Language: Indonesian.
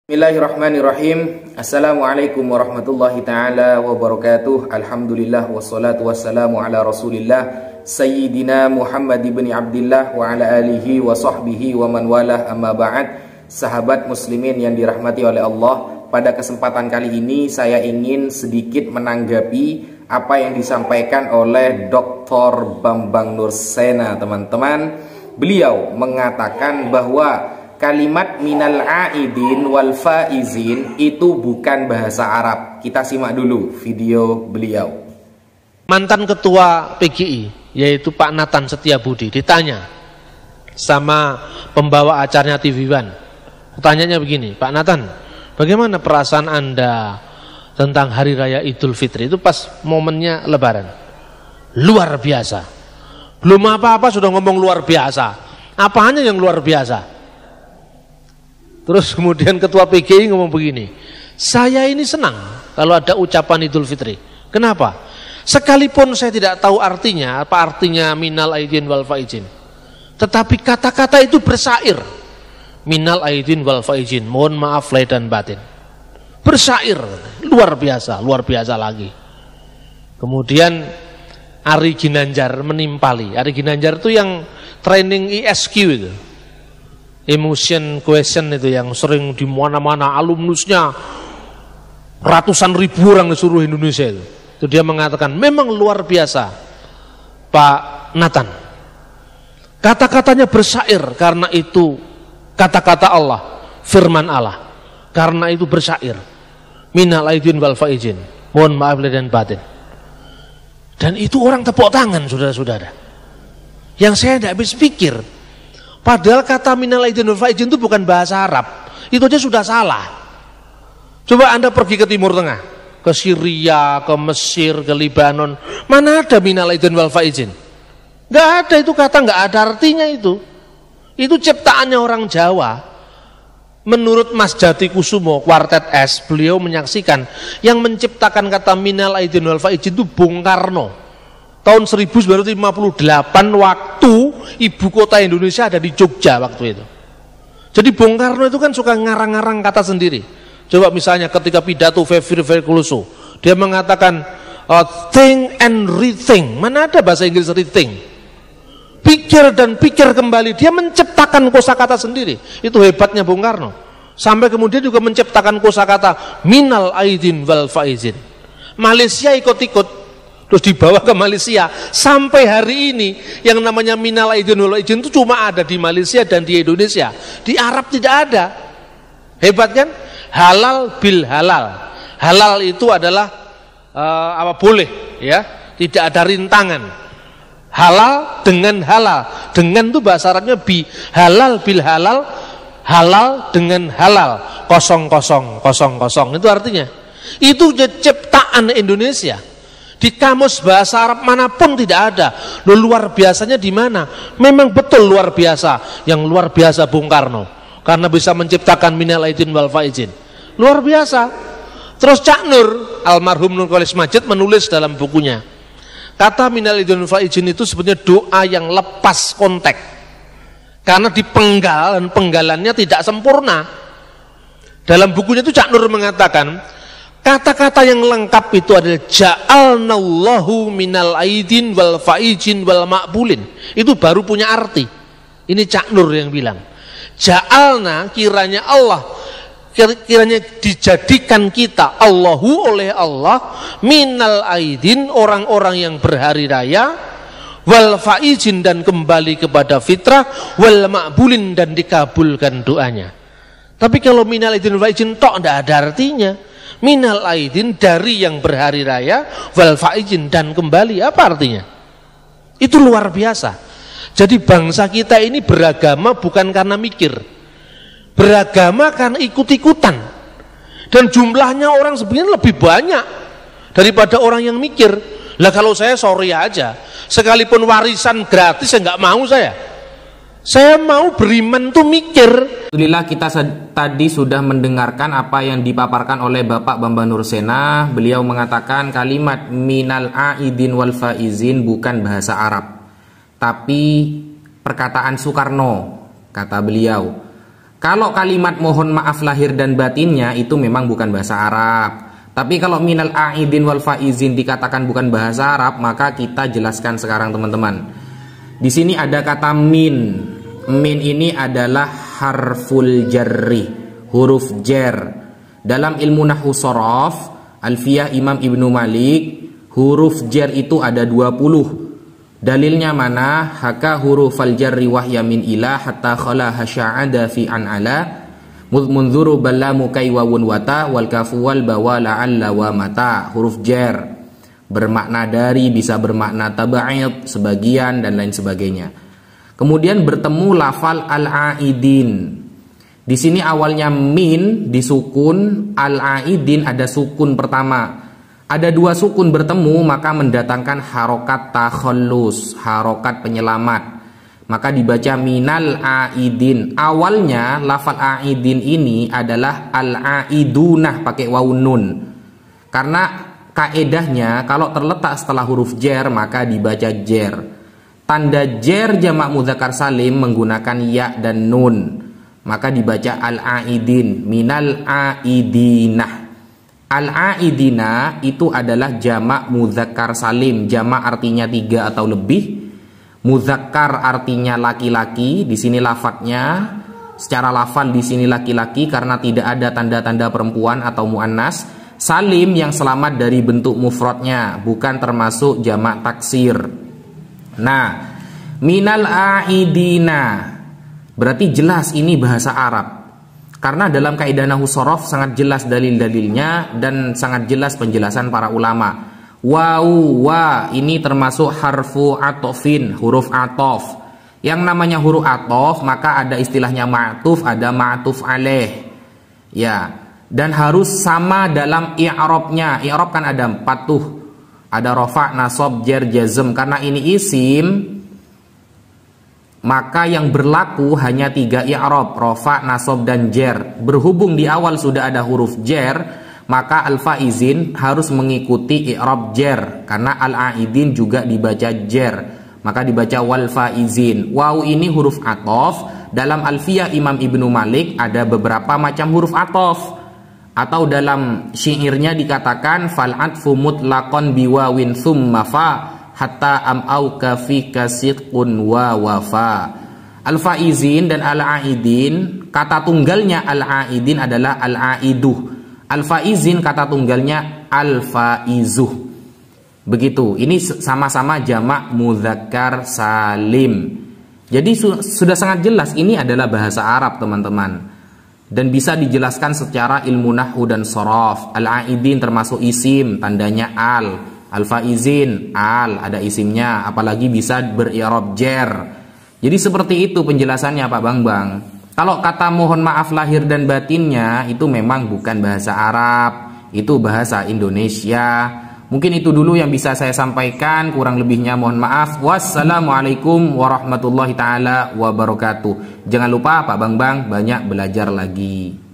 Bismillahirrahmanirrahim. Assalamualaikum warahmatullahi ta'ala wabarakatuh. Alhamdulillah wassalatu wassalamu ala rasulillah Sayyidina Muhammad ibn Abdillah wa ala alihi wa sahbihi wa man walah, amma ba'd. Sahabat muslimin yang dirahmati oleh Allah, pada kesempatan kali ini saya ingin sedikit menanggapi apa yang disampaikan oleh Dr. Bambang Nursena, teman-teman. Beliau mengatakan bahwa kalimat minal aidin wal faizin itu bukan bahasa Arab. Kita simak dulu video beliau. Mantan ketua PGI yaitu Pak Nathan Setiabudi ditanya sama pembawa acaranya TV One. Pertanyaannya begini, Pak Nathan, bagaimana perasaan Anda tentang Hari Raya Idul Fitri? Itu pas momennya Lebaran. Luar biasa. Belum apa-apa sudah ngomong luar biasa. Apanya yang luar biasa? Terus kemudian ketua PGI ngomong begini, saya ini senang kalau ada ucapan Idul Fitri. Kenapa? Sekalipun saya tidak tahu artinya, apa artinya minal aidin wal faizin, tetapi kata-kata itu bersair. Minal aidin wal faizin, mohon maaf lahir dan batin. Bersair, luar biasa lagi. Kemudian Ari Ginanjar menimpali. Ari Ginanjar itu yang training ISQ itu, emotion question itu, yang sering di mana-mana alumnusnya ratusan ribu orang di seluruh Indonesia itu. Dia mengatakan memang luar biasa Pak Nathan, kata-katanya bersair karena itu kata-kata Allah, firman Allah, karena itu bersair. Minal aidin wal faizin, mohon maaf lahir dan batin. Dan itu orang tepuk tangan, saudara-saudara. Yang saya tidak habis pikir, padahal kata minal aidin wal faizin itu bukan bahasa Arab. Itu aja sudah salah. Coba Anda pergi ke Timur Tengah, ke Syria, ke Mesir, ke Libanon, mana ada minal aidin wal faizin? Nggak ada, itu kata nggak ada artinya itu. Itu ciptaannya orang Jawa. Menurut Mas Jati Kusumo, Kuartet S, beliau menyaksikan yang menciptakan kata minal aidin wal faizin itu Bung Karno. Tahun 1958 waktu ibu kota Indonesia ada di Jogja waktu itu. Jadi Bung Karno itu kan suka ngarang-ngarang kata sendiri. Coba misalnya ketika pidato Fevri Kuloso, dia mengatakan think and rethink. Mana ada bahasa Inggris rethink? Pikir dan pikir kembali. Dia menciptakan kosakata sendiri. Itu hebatnya Bung Karno. Sampai kemudian juga menciptakan kosakata minal aidin wal faizin. Malaysia ikut-ikut, terus dibawa ke Malaysia. Sampai hari ini yang namanya minal aidin wal faizin itu cuma ada di Malaysia dan di Indonesia. Di Arab tidak ada. Hebat kan? Halal bil halal. Halal itu adalah boleh, ya, tidak ada rintangan. Halal dengan halal. Dengan itu bahasa Arabnya bi. Halal bil halal, halal dengan halal. Kosong. Itu artinya. Itu ciptaan Indonesia. Di kamus bahasa Arab manapun tidak ada. Luar biasanya di mana? Memang betul luar biasa. Yang luar biasa Bung Karno, karena bisa menciptakan minal aidin wal faizin. Luar biasa. Terus Cak Nur, almarhum Nur Khalis Majid, menulis dalam bukunya, kata minal aidin wal faizin itu sebenarnya doa yang lepas konteks, karena dipenggal dan penggalannya tidak sempurna. Dalam bukunya itu Cak Nur mengatakan kata-kata yang lengkap itu adalah ja'alnallahu minal aidin wal faizin wal maqbulin. Itu baru punya arti. Ini Cak Nur yang bilang. Ja'alna, kiranya Allah, kiranya dijadikan kita, Allahu, oleh Allah, minal aidin, orang-orang yang berhari raya, wal faizin, dan kembali kepada fitrah, wal maqbulin, dan dikabulkan doanya. Tapi kalau minal aidin wal faizin tok tidak ada artinya. Minal aidin, dari yang berhari raya, wal faizin, dan kembali, apa artinya? Itu luar biasa. Jadi bangsa kita ini beragama bukan karena mikir, beragama karena ikut-ikutan. Dan jumlahnya orang sebenarnya lebih banyak daripada orang yang mikir. Lah kalau saya sorry aja, sekalipun warisan gratis saya nggak mau. Saya mau beriman tuh mikir. Alhamdulillah, kita tadi sudah mendengarkan apa yang dipaparkan oleh Bapak Bambang Nursena. Beliau mengatakan kalimat minal aidin wal faizin bukan bahasa Arab, tapi perkataan Soekarno, kata beliau. Kalau kalimat mohon maaf lahir dan batinnya itu memang bukan bahasa Arab. Tapi kalau minal a'idin wal faizin dikatakan bukan bahasa Arab, maka kita jelaskan sekarang teman-teman. Di sini ada kata min. Min ini adalah harful jarri, huruf jar. Dalam ilmu nahwu shorof, Alfiyah Imam Ibnu Malik, huruf jar itu ada 20. Dalilnya mana? Haka hurufal jarri wahya min ila hatta khala hasya'ada fi an'ala munzuru ballamu kai wawun wata wal kafu wal bawa la'alla wa mata. Huruf jar bermakna dari, bisa bermakna taba'id, sebagian dan lain sebagainya. Kemudian bertemu lafal al-aidin. Di sini awalnya min disukun, al-aidin ada sukun pertama. Ada 2 sukun bertemu maka mendatangkan harokat takhallus, harokat penyelamat. Maka dibaca minal aidin. Awalnya lafal aidin ini adalah al-aidunah pakai wawun nun. Karena kaedahnya kalau terletak setelah huruf jar maka dibaca jar. Tanda jar jamak mudzakkar salim menggunakan ya dan nun. Maka dibaca al-aidin, minal aidinah. Al-aidina itu adalah jamak mudzakkar salim. Jamak artinya 3 atau lebih. Mudzakkar artinya laki-laki. Di sini lafadznya secara lafal di sini laki-laki karena tidak ada tanda-tanda perempuan atau muannas. Salim yang selamat dari bentuk mufradnya, bukan termasuk jamak taksir. Nah, minal aidina berarti jelas ini bahasa Arab. Karena dalam kaidah nahwu shorof sangat jelas dalil-dalilnya dan sangat jelas penjelasan para ulama. Wawu, wa ini termasuk harfu atofin, huruf atof. Yang namanya huruf atof maka ada istilahnya ma'tuf, ada ma'tuf alaih. Ya, dan harus sama dalam i'rabnya. I'rab kan ada 4 tuh. Ada rafa, nasab, jar, jazm. Karena ini isim, maka yang berlaku hanya 3 i'rab, rafa, nasab dan jar. Berhubung di awal sudah ada huruf jar, maka al-faizin harus mengikuti i'rab jar karena al-aidin juga dibaca jar. Maka dibaca wal faizin. Waw ini huruf atof. Dalam Alfiyah Imam Ibnu Malik ada beberapa macam huruf atof. Atau dalam syairnya dikatakan fal atfu mutlaqan biwawin thumma fa hatta am'auka fika sidqun wa wafa. Al-faizin dan al-aidin, kata tunggalnya al-aidin adalah al-aiduh. Al-faizin kata tunggalnya al-faizuh. Begitu. Ini sama-sama jamak mudzakkar salim. Jadi sudah sangat jelas ini adalah bahasa Arab, teman-teman. Dan bisa dijelaskan secara ilmu nahwu dan shorof. Al-aidin termasuk isim, tandanya al. Al-faizin, al, ada isimnya, apalagi bisa ber-i'rab jar. Jadi seperti itu penjelasannya Pak Bang. Kalau kata mohon maaf lahir dan batinnya itu memang bukan bahasa Arab, itu bahasa Indonesia. Mungkin itu dulu yang bisa saya sampaikan, kurang lebihnya mohon maaf. Wassalamualaikum warahmatullahi taala wabarakatuh. Jangan lupa Pak Bang banyak belajar lagi.